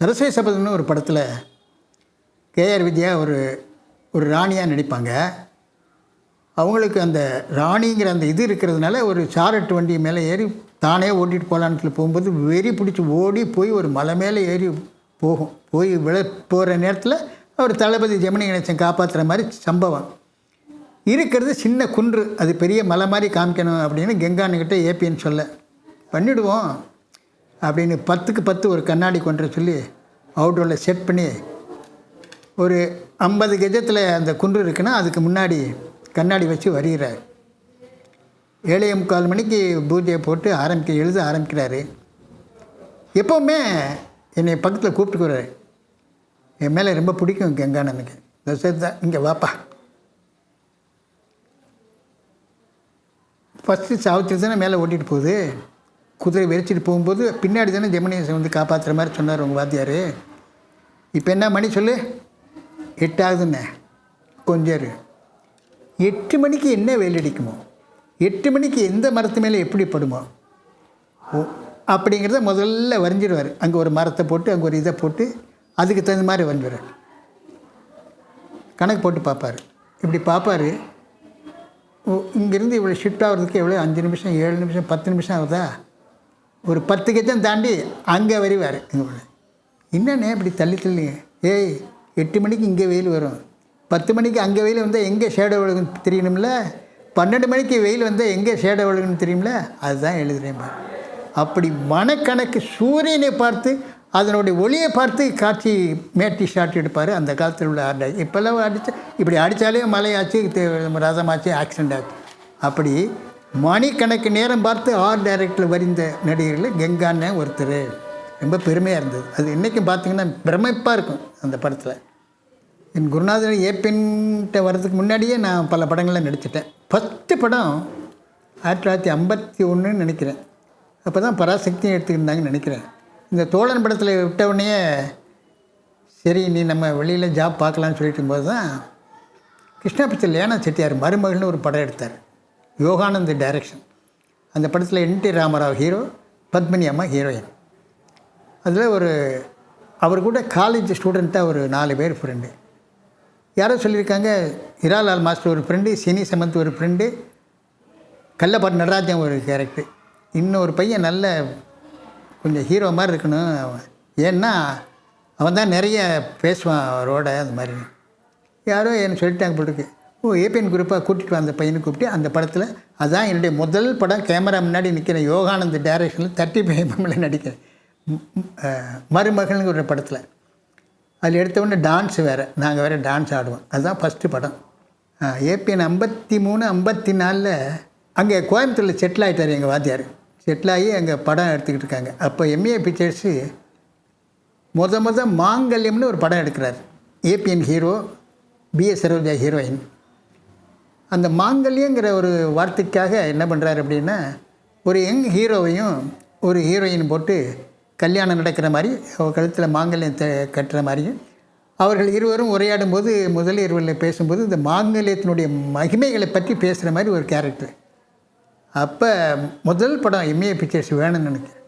சரஸ்வதி சபதம்னு ஒரு படத்தில் கேஆர் விஜயா ஒரு ஒரு ராணியாக நடிப்பாங்க. அவங்களுக்கு அந்த ராணிங்கிற அந்த இது இருக்கிறதுனால ஒரு சாரட்டு வண்டி மேலே ஏறி தானே ஓட்டிகிட்டு போகலான்ட்டு போகும்போது வெறி பிடிச்சி ஓடி போய் ஒரு மலை மேலே ஏறி போகும். போய் போகிற நேரத்தில் அவர் தளபதி ஜெமினி கணேசன் காப்பாற்றுற மாதிரி சம்பவம். இருக்கிறது சின்ன குன்று, அது பெரிய மலை மாதிரி காமிக்கணும் அப்படின்னு கெங்கானுக்கிட்ட ஏபின்னு சொல்ல பண்ணிவிடுவோம் அப்படின்னு 10க்கு 10 ஒரு கண்ணாடி கொண்டு சொல்லி அவுட்டோரில் செட் பண்ணி ஒரு 50 கஜத்தில் அந்த குன்று இருக்குன்னா அதுக்கு முன்னாடி கண்ணாடி வச்சு வரிகிறார். 7:45 மணிக்கு பூஜையை போட்டு எழுத ஆரம்பிக்கிறாரு. எப்போவுமே என்னை பக்கத்தில் கூப்பிட்டுக்குறாரு. என் மேலே ரொம்ப பிடிக்கும் கெங்கானனுக்கு. தான் இங்கே வாப்பா. ஃபஸ்ட்டு சாவித்திரி தானே மேலே ஓட்டிகிட்டு போகுது, குதிரை வெறிச்சிட்டு போகும்போது பின்னாடி தானே ஜெமினியை வந்து காப்பாற்றுற மாதிரி சொன்னார் உங்கள் வாத்தியார். இப்போ என்ன மணி சொல்லு? 8 ஆகுதுண்ணே. கொஞ்சம் 8 மணிக்கு என்ன வெயில் அடிக்குமோ, 8 மணிக்கு எந்த மரத்து மேலே எப்படி படுமோ அப்படிங்கிறத முதல்ல வரைஞ்சிடுவார். அங்கே ஒரு மரத்தை போட்டு அங்கே ஒரு இதை போட்டு அதுக்கு தகுந்த மாதிரி வரைஞ்சிடுவார். கணக்கு போட்டு பார்ப்பார். இப்படி பார்ப்பார். இங்கேருந்து இவ்வளோ ஷிஃப்ட் ஆகிறதுக்கு எவ்வளோ 5 நிமிஷம் 7 நிமிஷம் 10 நிமிஷம் ஆகுதா? ஒரு 10 கஜம் தாண்டி அங்கே வருவார். என்னண்ணே இப்படி தள்ளி தள்ளி? 8 மணிக்கு இங்கே வெயில் வரும், 10 மணிக்கு அங்கே வெயில் வந்தால் எங்கே ஷேடோ விழுகுன்னு தெரியணும்ல, 12 மணிக்கு வெயில் வந்தால் எங்கே ஷேடோ விழுகுன்னு தெரியும்ல. அதுதான் எழுதுகிறேன். அப்படி மனக்கணக்கு சூரியனை பார்த்து அதனுடைய ஒளியை பார்த்து காட்சி மேட்டி ஷாட் எடுப்பார். அந்த காலத்தில் உள்ள ஆர்ட். இப்போல்லாம் இப்படி அடித்தாலே மழையாச்சு, ரதமாச்சு, ஆக்சிடெண்ட் ஆச்சு. அப்படி மணிக்கணக்கு நேரம் பார்த்து ஆர்ட் டைரக்டரில் வரிந்த நடிகர்கள் கெங்கான்னு ஒருத்தர். ரொம்ப பெருமையாக இருந்தது. அது இன்றைக்கும் பார்த்திங்கன்னா பிரமிப்பாக இருக்கும் அந்த படத்தில். என் குருநாதர் ஏபின்ட்ட வர்றதுக்கு முன்னாடியே நான் பல படங்களில் நடிச்சிட்டேன். ஃபஸ்ட்டு படம் 1951 நினைக்கிறேன். அப்போ தான் பராசக்தியும் எடுத்துக்கிட்டாங்கன்னு நினைக்கிறேன். இந்த தோழன் படத்தில் விட்ட உடனே சரி நீ நம்ம வெளியில் ஜாப் பார்க்கலான்னு சொல்லிட்டு இருக்கும்போது தான் கிருஷ்ணா பிக்சர் லேனா செட்டியார் மருமகள்னு ஒரு படம் எடுத்தார். யோகானந்த் டைரக்ஷன். அந்த படத்தில் என்டி ராமராவ் ஹீரோ, பத்மினி அம்மா ஹீரோயின். அதில் அவர் கூட காலேஜ் ஸ்டூடெண்ட்டாக ஒரு 4 பேர் ஃப்ரெண்டு. யாரோ சொல்லியிருக்காங்க, ஹிராலால் மாஸ்டர் ஒரு ஃப்ரெண்டு, சினி சமந்த் ஒரு ஃப்ரெண்டு, கல்லப்பாட்டு நடராஜன் ஒரு கேரக்டர், இன்னொரு பையன் நல்ல கொஞ்சம் ஹீரோ மாதிரி இருக்கணும், ஏன்னா அவன் தான் நிறைய பேசுவான் அவரோட. அந்த மாதிரி யாரோ என்ன சொல்லிட்டாங்க போட்டுருக்கு. ஏபிஎன் குரூப்பாக கூட்டிகிட்டு வந்த பையனை கூப்பிட்டு அந்த படத்தில் அதுதான் என்னுடைய முதல் படம். கேமரா முன்னாடி நிற்கிறேன். யோகானந்த் டைரக்ஷனில் 35 mm நடிக்கிறேன். மருமகள்னு ஒரு படத்தில். அதில் எடுத்தவுடனே டான்ஸ் வேறு, நாங்கள் வேறு டான்ஸ் ஆடுவோம். அதுதான் ஃபஸ்ட்டு படம். ஏபிஎன் 53 54 அங்கே கோயம்புத்தூரில் செட்டில் ஆகிட்டார் எங்கள் வாத்தியார். செட்டில் ஆகி அங்கே படம் எடுத்துக்கிட்டு இருக்காங்க. அப்போ எம்ஏ பிக்சர்ஸு மாங்கல்யம்னு ஒரு படம் எடுக்கிறார். APN hero, BS Saroja heroine. அந்த மாங்கல்யங்கிற ஒரு வார்த்தைக்காக என்ன பண்ணுறாரு அப்படின்னா, ஒரு யங் ஹீரோவையும் ஒரு ஹீரோயின் போட்டு கல்யாணம் நடக்கிற மாதிரி, அவர் கழுத்தில் மாங்கல்யம் கட்டுற மாதிரியும், அவர்கள் இருவரும் உரையாடும் போது முதல் இருவரில் பேசும்போது இந்த மாங்கல்யத்தினுடைய மகிமைகளை பற்றி பேசுகிற மாதிரி ஒரு கேரக்டர். அப்போ முதல் படம் எம்ஏ பிக்சர்ஸ் வேணும்னு நினைக்கிறேன்.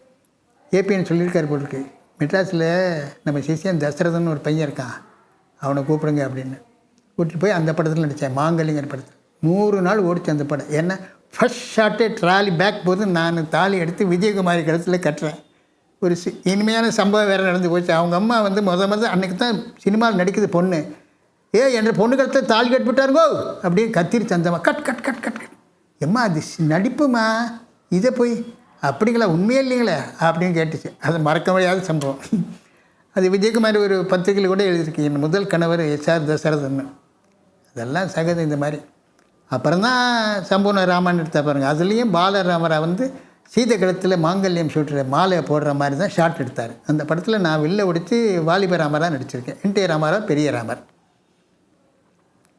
ஏபிஎன் சொல்லியிருக்காரு போட்டிருக்கு, மெட்ராஸில் நம்ம சிசியன் தசரதன் ஒரு பையன் இருக்கான், அவனை கூப்பிடுங்க அப்படின்னு கூப்பிட்டு போய் அந்த படத்தில் நடித்தேன். மாங்கல்யங்கிற படத்தில் 100 நாள் ஓடிச்சு அந்த படம். ஏன்னா ஃபஸ்ட் ஷார்ட்டே ட்ராலி பேக் போது நான் தாலி எடுத்து விஜயகுமாரி கழுத்தில் கட்டுறேன். ஒரு இனிமையான சம்பவம் வேறு நடந்து போச்சு. அவங்க அம்மா வந்து முதல் அன்றைக்கி தான் சினிமாவில் நடிக்குது பொண்ணு. என்ற பொண்ணு கழுத்தில் தாலி கட்டிவிட்டாருங்கோ அப்படின்னு கத்திரிச்சு அந்த cut cut cut cut cut. எம்மா அது நடிப்புமா, இதை போய் அப்படிங்களா, உண்மையே இல்லைங்களே அப்படின்னு கேட்டுச்சு. அது மறக்க முடியாத சம்பவம். அது விஜயகுமாரி ஒரு பத்திரிகையில் கூட எழுதியிருக்கு, என் முதல் கணவர் எஸ்ஆர் தசரதன்னு. அதெல்லாம் சகஜம் இந்த மாதிரி. அப்புறம் தான் சம்பூர்ண ராமன் எடுத்தா பாருங்கள். அதுலேயும் பாலராமரா வந்து சீத கழுத்தில் மாங்கல்யம் சுட்டுற மாலை போடுற மாதிரி தான் ஷார்ட் எடுத்தார். அந்த படத்தில் நான் வில்ல ஒடித்து வாலிப ராமராக நடிச்சிருக்கேன். என்டி ராமராவ் பெரிய ராமர்.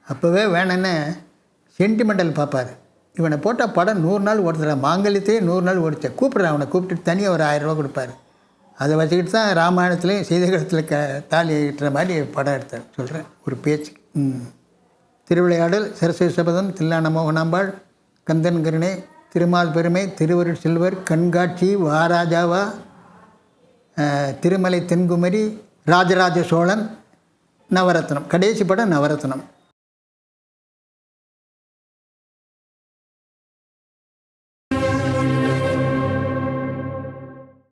அப்போவே வேணுன்னு சென்டிமெண்டல் பார்ப்பார். இவனை போட்டால் படம் 100 நாள் ஓடுத்துறான், மாங்கல்யத்தையே 100 நாள் ஓடிச்சேன், கூப்பிட்றேன் அவனை. கூப்பிட்டு தனியாக ஒரு 1000 ரூபா கொடுப்பார். அதை வச்சுக்கிட்டு தான் ராமாயணத்துலேயும் சீதகலத்தில் தாலி கட்டுற மாதிரி படம் எடுத்தார். சொல்கிறேன் ஒரு பேச்சு. திருவிளையாடல், சரஸ்வதி சபதம், தில்லான மோகனாம்பாள், கந்தன் கருணை, திருமால் பெருமை, திருவருட் செல்வர், கண்காட்சி, வாராஜாவா, திருமலை தென்குமரி, ராஜராஜ சோழன், நவரத்னம். கடைசி படம் நவரத்னம்.